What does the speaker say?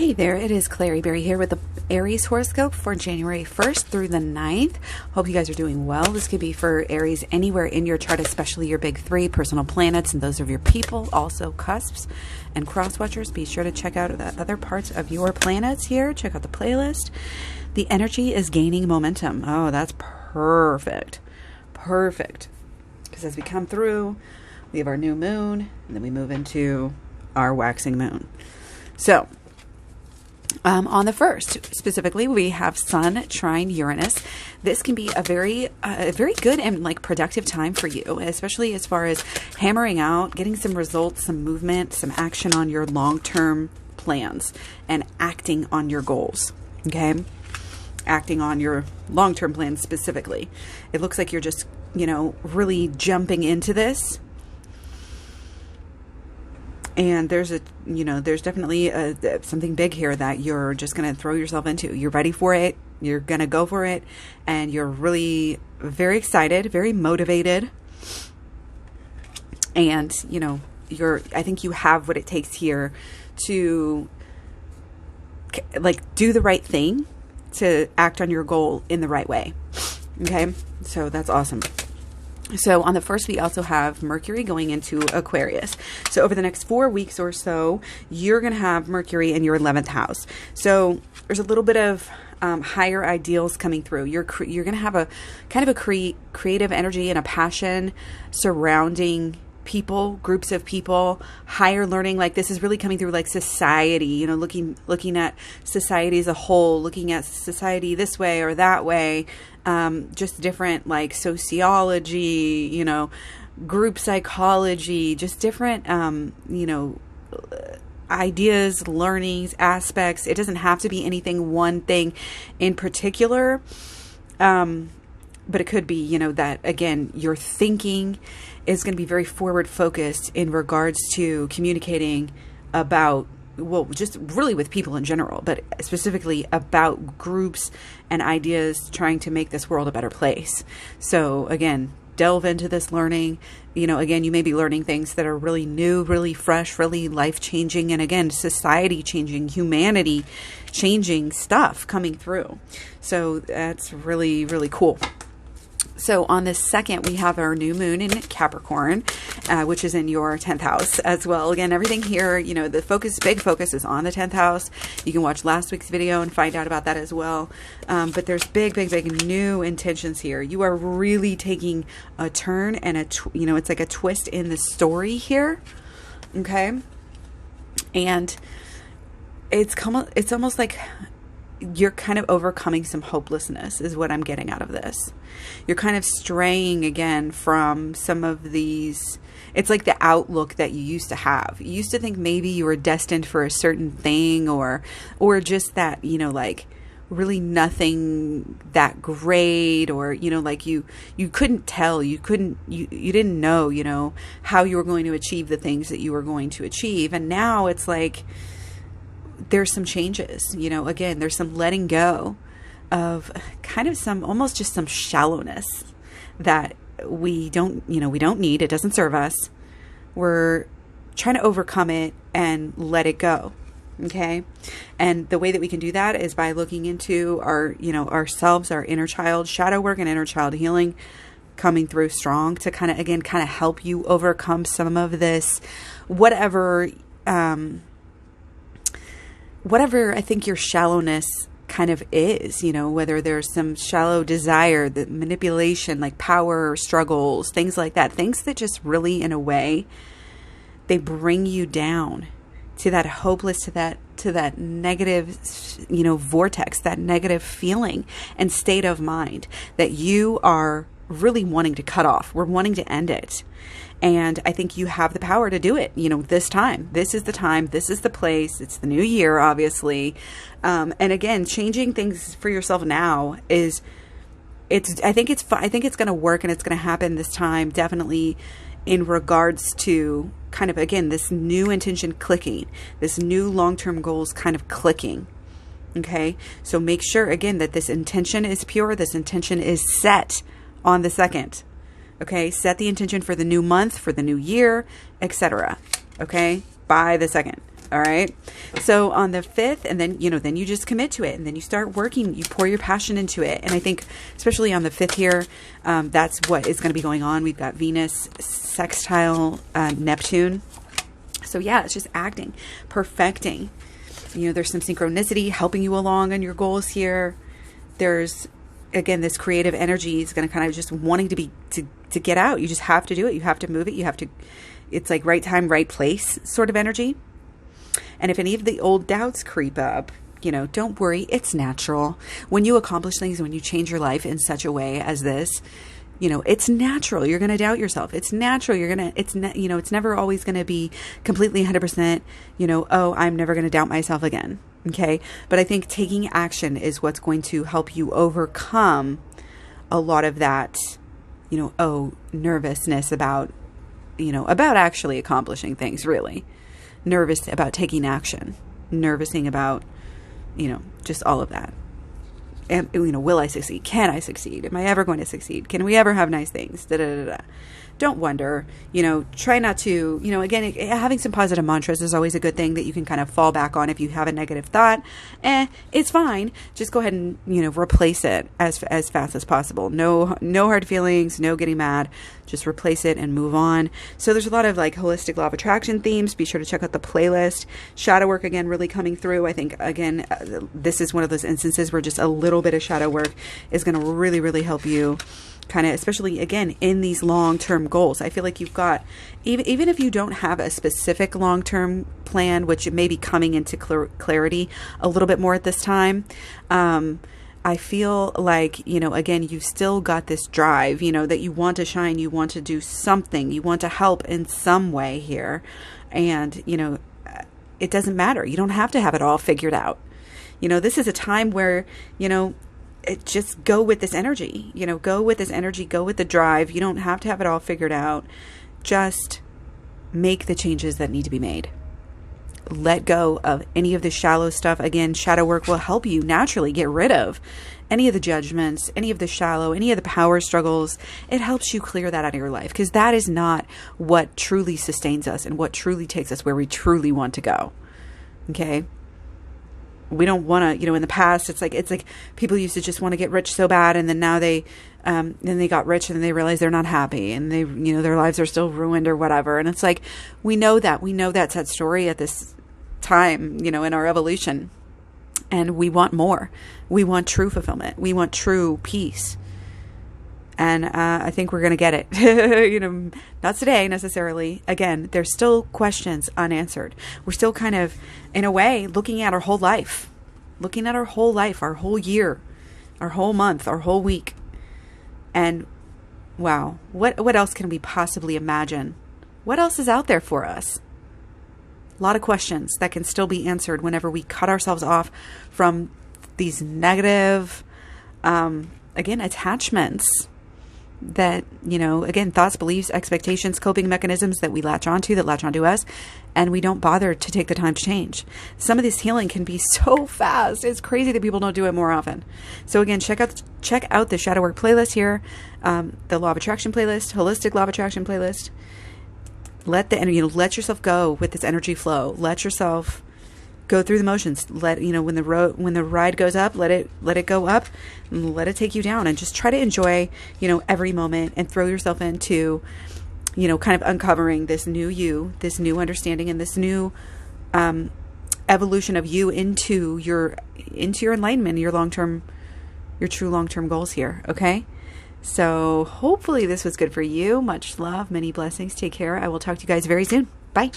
Hey there, it is Klaireeberry here with the Aries horoscope for January 1st through the 9th. Hope you guys are doing well. This could be for Aries anywhere in your chart, especially your big three personal planets and those of your people, also cusps and cross watchers. Be sure to check out the other parts of your planets here. Check out the playlist. The energy is gaining momentum. Oh, that's perfect. Perfect. Because as we come through, we have our new moon, and then we move into our waxing moon. So, on the 1st, specifically, we have Sun trine Uranus. This can be a very good and productive time for you, especially as far as hammering out, getting some results, some movement, some action on your long-term plans, and acting on your goals. Okay, acting on your long-term plans specifically. It looks like you're just, really jumping into this. And there's definitely something big here that you're just going to throw yourself into. You're ready for it. You're going to go for it. And you're really very excited, very motivated. And, I think you have what it takes here to do the right thing, to act on your goal in the right way. Okay. So that's awesome. So on the 1st, we also have Mercury going into Aquarius. So over the next 4 weeks or so, you're going to have Mercury in your 11th house. So there's a little bit of higher ideals coming through. You're going to have a kind of a creative energy and a passion surrounding people, groups of people, higher learning. This is really coming through society, looking at society as a whole, looking at society this way or that way, just different sociology, group psychology, just different, ideas, learnings, aspects. It doesn't have to be one thing in particular. But it could be, that again, your thinking is going to be very forward focused in regards to communicating about, just really with people in general, but specifically about groups and ideas trying to make this world a better place. So again, delve into this learning. Again, you may be learning things that are really new, really fresh, really life-changing, and again, society-changing, humanity-changing stuff coming through. So that's really, really cool. So on the 2nd, we have our new moon in Capricorn, which is in your 10th house as well. Again, everything here, the big focus is on the 10th house. You can watch last week's video and find out about that as well. But there's big new intentions here. You are really taking a turn and it's like a twist in the story here. Okay. And it's almost like you're kind of overcoming some hopelessness is what I'm getting out of this. You're kind of straying again from some of these. It's like the outlook that you used to have. You used to think maybe you were destined for a certain thing or just that, really nothing that great, or, you couldn't tell, you didn't know, how you were going to achieve the things that you were going to achieve. And now it's like, there's some changes, again, there's some letting go of kind of almost just some shallowness that we don't need. It doesn't serve us. We're trying to overcome it and let it go. Okay. And the way that we can do that is by looking into our, ourselves, our inner child, shadow work and inner child healing coming through strong to kind of help you overcome some of this, whatever I think your shallowness kind of is, whether there's some shallow desire, the manipulation, like power struggles, things like that, things that just really, in a way, they bring you down to that hopeless, to that negative, vortex, that negative feeling and state of mind that you are really wanting to cut off. We're wanting to end it. And I think you have the power to do it, this time. This is the time. This is the place. It's the new year, obviously. And again, changing things for yourself now I think it's going to work and it's going to happen this time, definitely in regards to kind of, again, this new intention clicking, this new long-term goals kind of clicking. Okay. So make sure again that this intention is pure. This intention is set on the 2nd. Okay, set the intention for the new month, for the new year, etc. Okay, by the 2nd. All right. So on the 5th, and then, then you just commit to it, and then you start working, you pour your passion into it. And I think especially on the 5th here, that's what is going to be going on. We've got Venus sextile Neptune. So yeah, it's just acting, perfecting. There's some synchronicity helping you along on your goals here. There's, again, this creative energy is going to kind of just wanting to get out. You just have to do it. You have to move it. It's like right time, right place sort of energy. And if any of the old doubts creep up, don't worry. It's natural. When you accomplish things, when you change your life in such a way as this, it's natural. You're going to doubt yourself. It's natural. It's never always going to be completely 100%, oh, I'm never going to doubt myself again. Okay. But I think taking action is what's going to help you overcome a lot of that, nervousness about actually accomplishing things, really. Nervous about taking action, nervousing about, just all of that. And, will I succeed? Can I succeed? Am I ever going to succeed? Can we ever have nice things? Da, da, da, da. Don't wonder, try not to, again, having some positive mantras is always a good thing that you can kind of fall back on if you have a negative thought. It's fine. Just go ahead and, replace it as fast as possible. No hard feelings, no getting mad. Just replace it and move on. So there's a lot of like holistic law of attraction themes. Be sure to check out the playlist. Shadow work, again, really coming through. I think, again, this is one of those instances where just a little bit of shadow work is going to really, really help you kind of, especially again, in these long-term goals. I feel like you've got, even if you don't have a specific long-term plan, which may be coming into clarity a little bit more at this time, I feel like, again, you've still got this drive, that you want to shine, you want to do something, you want to help in some way here. And, it doesn't matter. You don't have to have it all figured out. This is a time where, just go with this energy, go with this energy, go with the drive. You don't have to have it all figured out. Just make the changes that need to be made. Let go of any of the shallow stuff. Again, shadow work will help you naturally get rid of any of the judgments, any of the shallow, any of the power struggles. It helps you clear that out of your life, because that is not what truly sustains us and what truly takes us where we truly want to go. Okay? We don't want to, in the past, it's like people used to just want to get rich so bad, and then now then they got rich and they realize they're not happy, and they, their lives are still ruined or whatever. And it's like, we know that's that story at this time, in our evolution, and we want more. We want true fulfillment. We want true peace. And I think we're going to get it, not today necessarily. Again, there's still questions unanswered. We're still kind of, in a way, looking at our whole life, our whole year, our whole month, our whole week. And wow, what else can we possibly imagine? What else is out there for us? A lot of questions that can still be answered whenever we cut ourselves off from these negative, again, attachments that, again, thoughts, beliefs, expectations, coping mechanisms that we latch onto us, and we don't bother to take the time to change. Some of this healing can be so fast. It's crazy that people don't do it more often. So again, check out the shadow work playlist here, the law of attraction playlist, holistic law of attraction playlist. Let the energy, let yourself go with this energy flow. Let yourself go through the motions. Let, when the ride goes up, let it go up, and let it take you down, and just try to enjoy, every moment, and throw yourself into, kind of uncovering this new you, this new understanding, and this new, evolution of you into your enlightenment, your true long-term goals here. Okay. So hopefully this was good for you. Much love, many blessings. Take care. I will talk to you guys very soon. Bye.